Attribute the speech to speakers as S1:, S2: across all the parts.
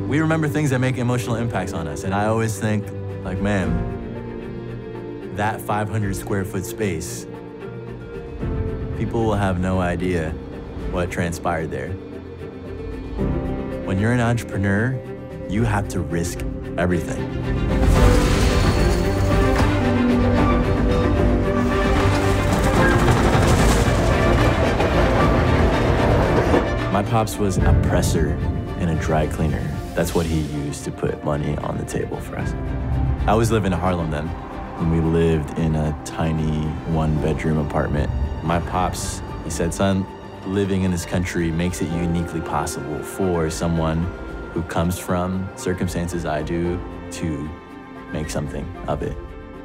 S1: We remember things that make emotional impacts on us, and I always think, like, man, that 500 square foot space, people will have no idea what transpired there. When you're an entrepreneur, you have to risk everything. My pops was a presser and a dry cleaner. That's what he used to put money on the table for us. I was living in Harlem then, and we lived in a tiny one-bedroom apartment. My pops, he said, son, living in this country makes it uniquely possible for someone who comes from circumstances I do to make something of it.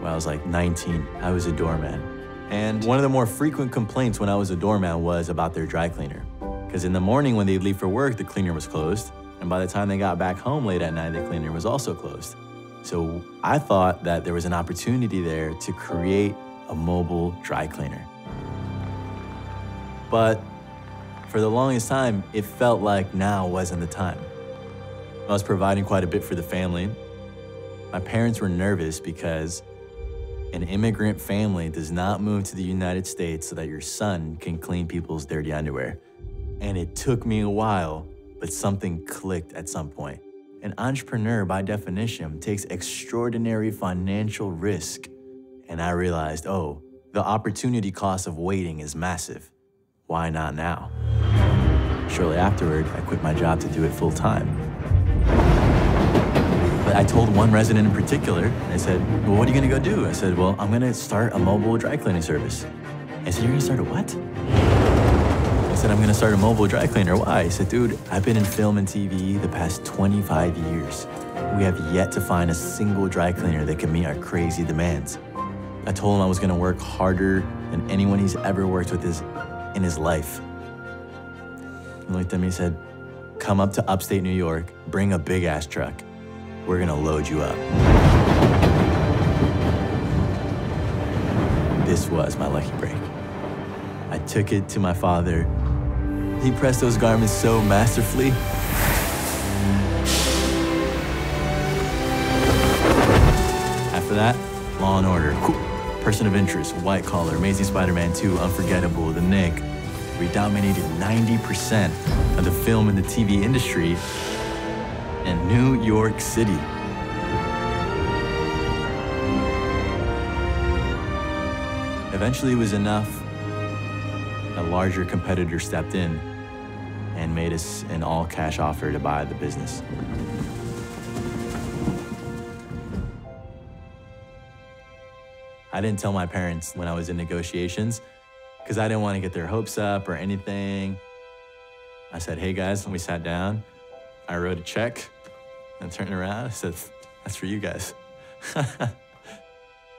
S1: When I was like 19, I was a doorman. And one of the more frequent complaints when I was a doorman was about their dry cleaner. Because in the morning when they'd leave for work, the cleaner was closed. And by the time they got back home late at night, the cleaner was also closed. So I thought that there was an opportunity there to create a mobile dry cleaner. But for the longest time, it felt like now wasn't the time. I was providing quite a bit for the family. My parents were nervous because an immigrant family does not move to the United States so that your son can clean people's dirty underwear. And it took me a while, but something clicked at some point. An entrepreneur, by definition, takes extraordinary financial risk. And I realized, oh, the opportunity cost of waiting is massive. Why not now? Shortly afterward, I quit my job to do it full time. But I told one resident in particular, and I said, well, what are you gonna go do? I said, well, I'm gonna start a mobile dry cleaning service. I said, you're gonna start a what? I said, I'm gonna start a mobile dry cleaner. Why? He said, dude, I've been in film and TV the past 25 years. We have yet to find a single dry cleaner that can meet our crazy demands. I told him I was gonna work harder than anyone he's ever worked with in his life. He looked at me and said, come up to upstate New York, bring a big ass truck. We're gonna load you up. This was my lucky break. I took it to my father. He pressed those garments so masterfully. After that, Law and Order, Person of Interest, White Collar, Amazing Spider-Man 2, Unforgettable, The Nick. We dominated 90% of the film and the TV industry in New York City. Eventually it was enough. A larger competitor stepped in and made us an all-cash offer to buy the business. I didn't tell my parents when I was in negotiations because I didn't want to get their hopes up or anything. I said, hey guys, when we sat down, I wrote a check and turned around. I said, that's for you guys.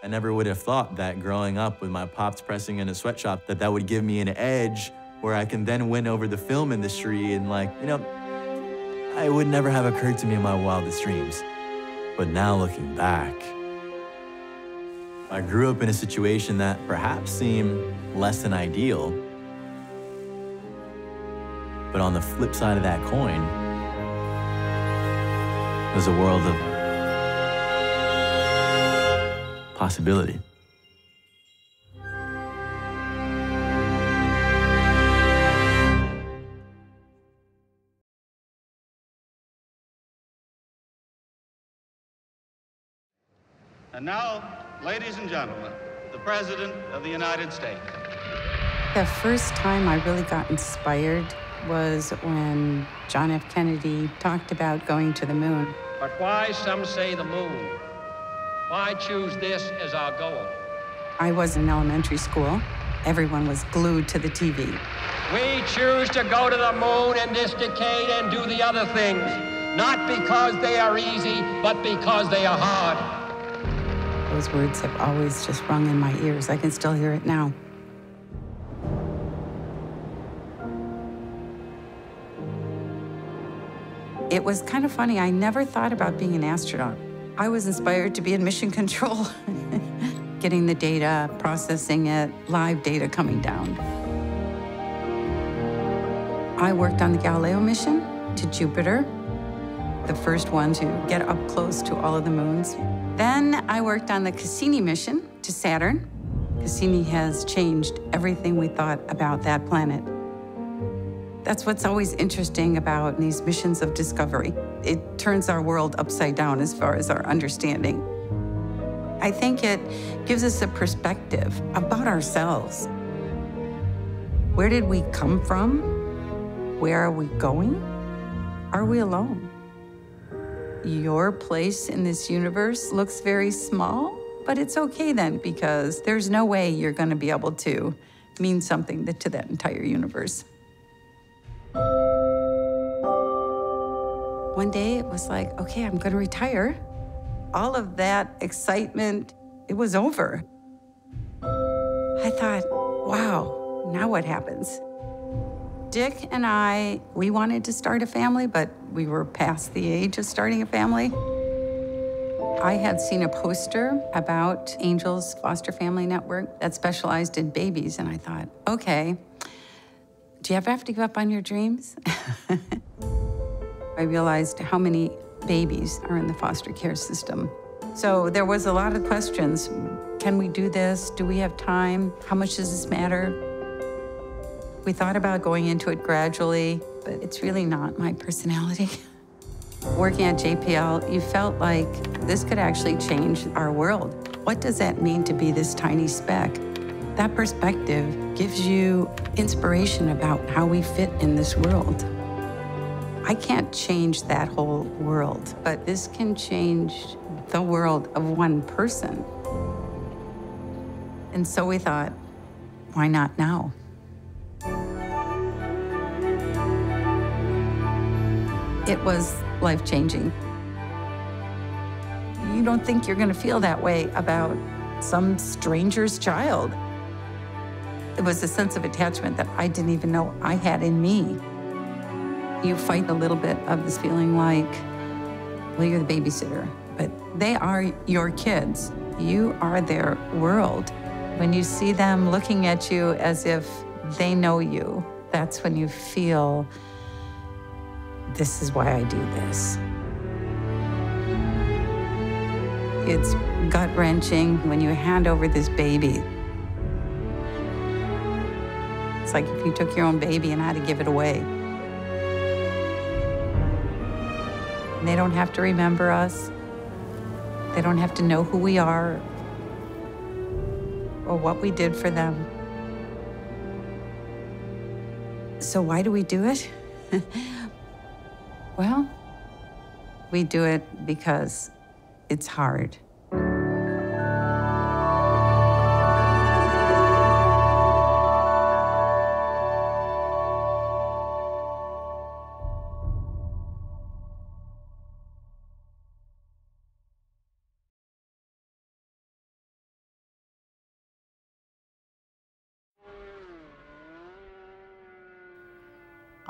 S1: I never would have thought that growing up with my pops pressing in a sweatshop that would give me an edge where I can then win over the film industry and it would never have occurred to me in my wildest dreams. But now looking back, I grew up in a situation that perhaps seemed less than ideal. But on the flip side of that coin, there's a world of possibility.
S2: And now, ladies and gentlemen, the President of the United States.
S3: The first time I really got inspired was when John F. Kennedy talked about going to the moon.
S4: But why, some say, the moon? Why choose this as our goal?
S3: I was in elementary school. Everyone was glued to the TV.
S4: We choose to go to the moon in this decade and do the other things, not because they are easy, but because they are hard.
S3: Those words have always just rung in my ears. I can still hear it now. It was kind of funny. I never thought about being an astronaut. I was inspired to be in mission control, getting the data, processing it, live data coming down. I worked on the Galileo mission to Jupiter. the first one to get up close to all of the moons. Then I worked on the Cassini mission to Saturn. Cassini has changed everything we thought about that planet. That's what's always interesting about these missions of discovery. It turns our world upside down as far as our understanding. I think it gives us a perspective about ourselves. Where did we come from? Where are we going? Are we alone? Your place in this universe looks very small, but it's okay then, because there's no way you're going to be able to mean something to that entire universe. One day it was like, okay, I'm going to retire. All of that excitement, it was over. I thought, wow, now what happens? Dick and I, we wanted to start a family, but we were past the age of starting a family. I had seen a poster about Angel's foster family network that specialized in babies, and I thought, okay, do you ever have to give up on your dreams? I realized how many babies are in the foster care system. So there was a lot of questions. Can we do this? Do we have time? How much does this matter? We thought about going into it gradually, but it's really not my personality. Working at JPL, you felt like this could actually change our world. What does that mean to be this tiny speck? That perspective gives you inspiration about how we fit in this world. I can't change that whole world, but this can change the world of one person. And so we thought, why not now? It was life-changing. You don't think you're going to feel that way about some stranger's child. It was a sense of attachment that I didn't even know I had in me. You fight a little bit of this feeling like, well, you're the babysitter, but they are your kids. You are their world. When you see them looking at you as if they know you, that's when you feel, this is why I do this. It's gut-wrenching when you hand over this baby. It's like if you took your own baby and had to give it away. They don't have to remember us. They don't have to know who we are or what we did for them. So why do we do it? Well, we do it because it's hard.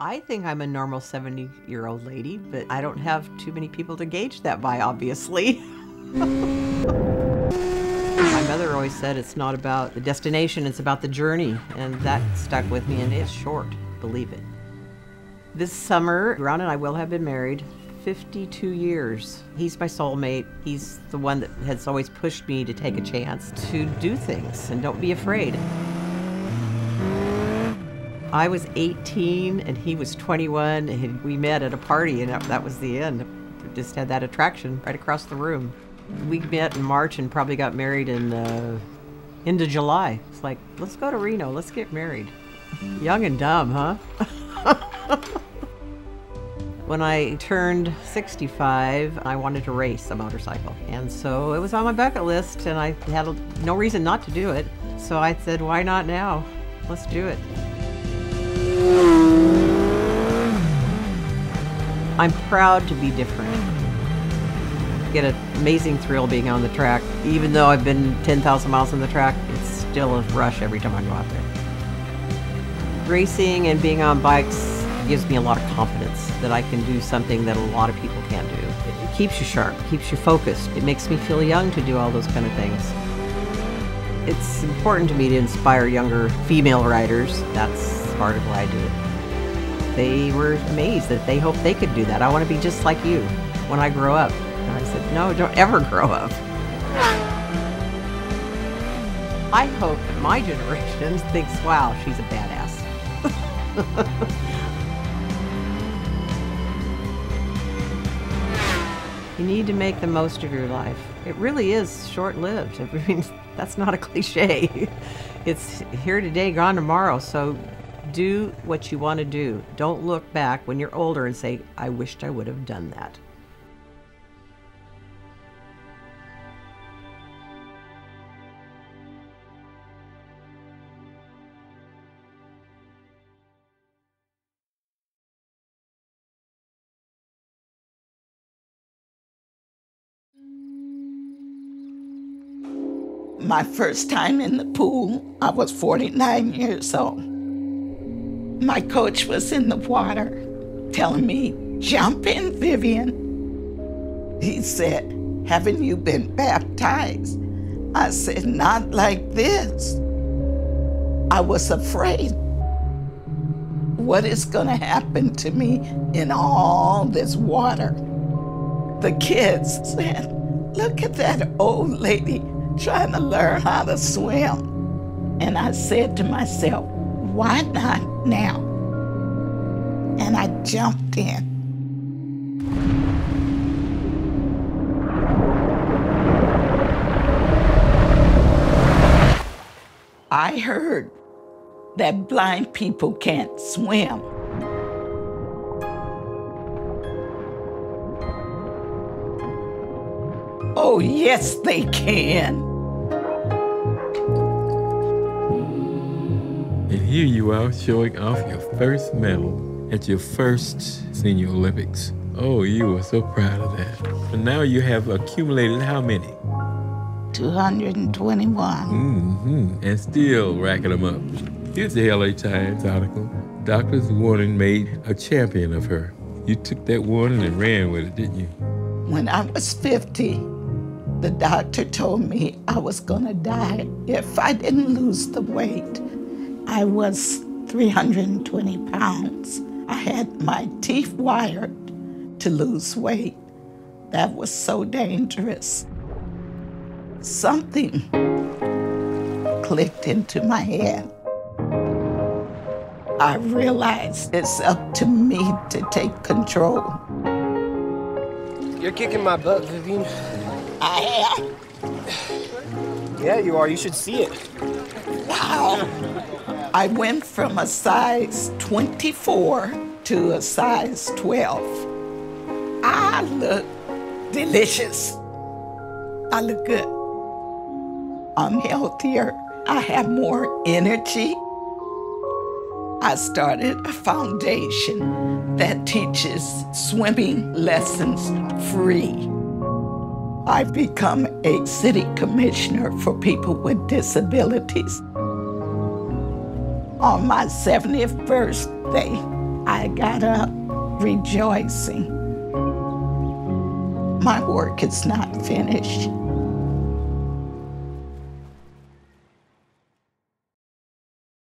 S5: I think I'm a normal 70-year-old lady, but I don't have too many people to gauge that by, obviously. My mother always said it's not about the destination, it's about the journey, and that stuck with me, and it's short, believe it. This summer, Ron and I will have been married 52 years. He's my soulmate. He's the one that has always pushed me to take a chance to do things and don't be afraid. I was 18 and he was 21, and we met at a party, and that was the end. We just had that attraction right across the room. We met in March and probably got married in into July. It's like, let's go to Reno, let's get married. Young and dumb, huh? When I turned 65, I wanted to race a motorcycle. And so it was on my bucket list, and I had no reason not to do it. So I said, why not now? Let's do it. I'm proud to be different. I get an amazing thrill being on the track. Even though I've been 10,000 miles on the track, it's still a rush every time I go out there. Racing and being on bikes gives me a lot of confidence that I can do something that a lot of people can't do. It keeps you sharp, keeps you focused. It makes me feel young to do all those kind of things. It's important to me to inspire younger female riders. That's part of why I do it. They were amazed that they hoped they could do that. I want to be just like you. when I grow up. And I said, no, don't ever grow up. I hope that my generation thinks, wow, she's a badass. You need to make the most of your life. It really is short-lived. I mean, that's not a cliche. It's here today, gone tomorrow. So do what you want to do. Don't look back when you're older and say, I wished I would have done that.
S6: My first time in the pool, I was 49 years old. My coach was in the water telling me, jump in, Vivian. He said, haven't you been baptized? I said, not like this. I was afraid. What is gonna happen to me in all this water? The kids said, look at that old lady trying to learn how to swim. And I said to myself, why not now? And I jumped in. I heard that blind people can't swim. Oh, yes, they can.
S7: And here you are showing off your first medal at your first Senior Olympics. Oh, you were so proud of that. And now you have accumulated how many?
S6: 221.
S7: And still racking them up. Here's the LA Times article. Doctors warning made a champion of her. You took that warning and ran with it, didn't you?
S6: When I was 50, the doctor told me I was gonna die if I didn't lose the weight. I was 320 pounds. I had my teeth wired to lose weight. That was so dangerous. Something clicked into my head. I realized it's up to me to take control.
S8: You're kicking my butt, Vivian.
S6: I am.
S8: Yeah, you are. You should see it.
S6: Wow. I went from a size 24 to a size 12. I look delicious. I look good. I'm healthier. I have more energy. I started a foundation that teaches swimming lessons free. I've become a city commissioner for people with disabilities. On my 70th birthday, I got up rejoicing. My work is not finished.